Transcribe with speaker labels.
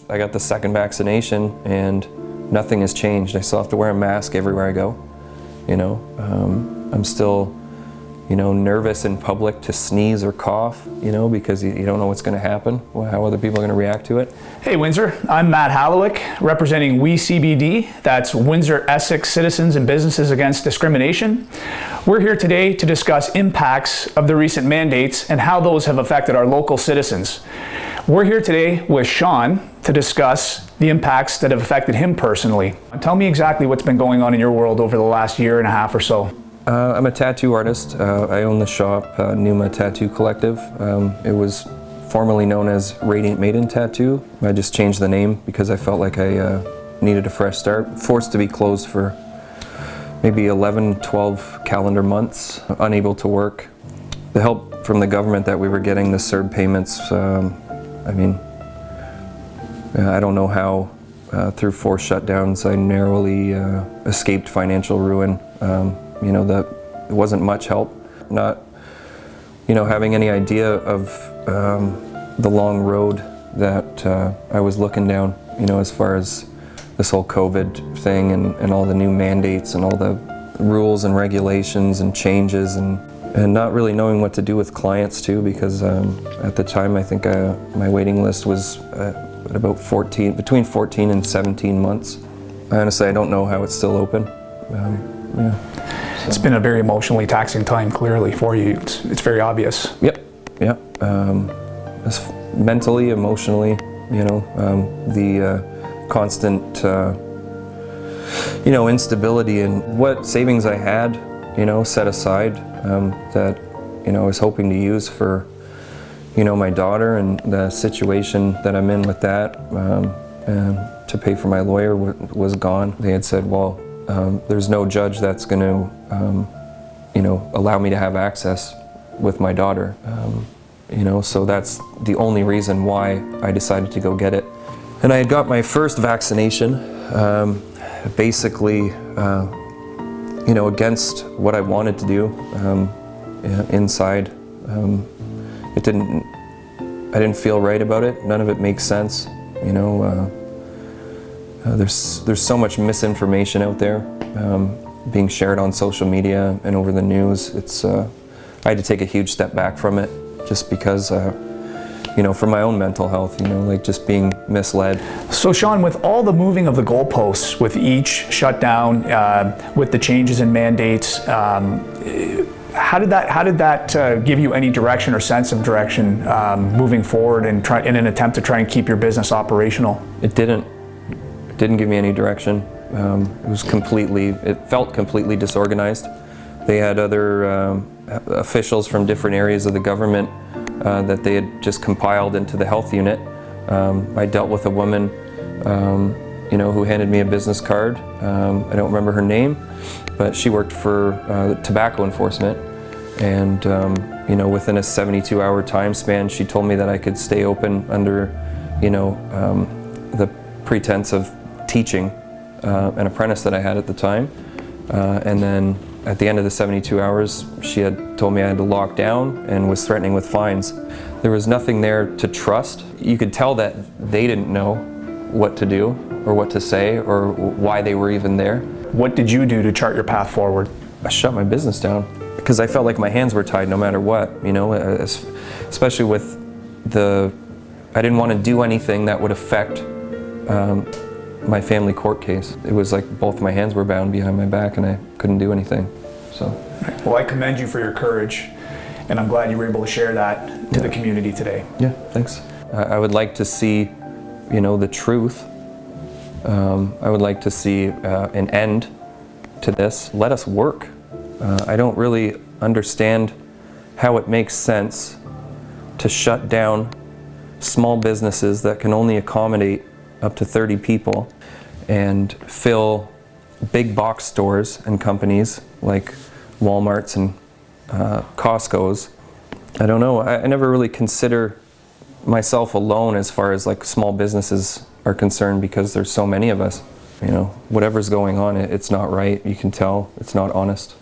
Speaker 1: I got the second vaccination and nothing has changed. I still have to wear a mask everywhere I go. I'm still, nervous in public to sneeze or cough, because you don't know what's going to happen, how other people are going to react to it.
Speaker 2: Hey Windsor, I'm Matt Hallowick, representing WECBD, that's Windsor Essex Citizens and Businesses Against Discrimination. We're here today to discuss impacts of the recent mandates and how those have affected our local citizens. We're here today with Sean to discuss the impacts that have affected him personally. Tell me exactly what's been going on in your world over the last year and a half or so.
Speaker 1: I'm a tattoo artist. I own the shop, Numa Tattoo Collective. It was formerly known as Radiant Maiden Tattoo. I just changed the name because I felt like I needed a fresh start. Forced to be closed for maybe 11, 12 calendar months, unable to work. The help from the government that we were getting, the CERB payments, I don't know how through 4 shutdowns I narrowly escaped financial ruin. That it wasn't much help. Not, having any idea of the long road that I was looking down, as far as this whole COVID thing and all the new mandates and all the rules and regulations and changes and not really knowing what to do with clients too, because at the time I think my waiting list was at about between 14 and 17 months. Honestly, I don't know how it's still open.
Speaker 2: It's been a very emotionally taxing time, clearly, for you. It's very obvious.
Speaker 1: Yep. Mentally, emotionally, the constant, instability and what savings I had, set aside that, I was hoping to use for, my daughter and the situation that I'm in with that, and to pay for my lawyer was gone. They had said, well, there's no judge that's going to, allow me to have access with my daughter. So that's the only reason why I decided to go get it. And I had got my first vaccination, basically, against what I wanted to do inside. I didn't feel right about it. None of it makes sense. There's so much misinformation out there being shared on social media and over the news. I had to take a huge step back from it just because, for my own mental health, just being misled.
Speaker 2: So Sean, with all the moving of the goalposts, with each shutdown, with the changes in mandates, how did that give you any direction or sense of direction moving forward in an attempt to try and keep your business operational?
Speaker 1: It didn't give me any direction. It felt completely disorganized. They had other officials from different areas of the government that they had just compiled into the health unit. I dealt with a woman, who handed me a business card. I don't remember her name, but she worked for tobacco enforcement. And, within a 72-hour time span, she told me that I could stay open under, the pretense of teaching an apprentice that I had at the time. And then at the end of the 72 hours, she had told me I had to lock down and was threatening with fines. There was nothing there to trust. You could tell that they didn't know what to do or what to say or why they were even there.
Speaker 2: What did you do to chart your path forward?
Speaker 1: I shut my business down because I felt like my hands were tied no matter what, especially with I didn't want to do anything that would affect my family court case. It was like both my hands were bound behind my back and I couldn't do anything. So.
Speaker 2: Well, I commend you for your courage, and I'm glad you were able to share that to the community today.
Speaker 1: Yeah, thanks. I would like to see, the truth. I would like to see an end to this. Let us work. I don't really understand how it makes sense to shut down small businesses that can only accommodate up to 30 people and fill big box stores and companies like Walmart's and Costco's. I don't know. I never really consider myself alone as far as like small businesses are concerned because there's so many of us. Whatever's going on, it's not right. You can tell it's not honest.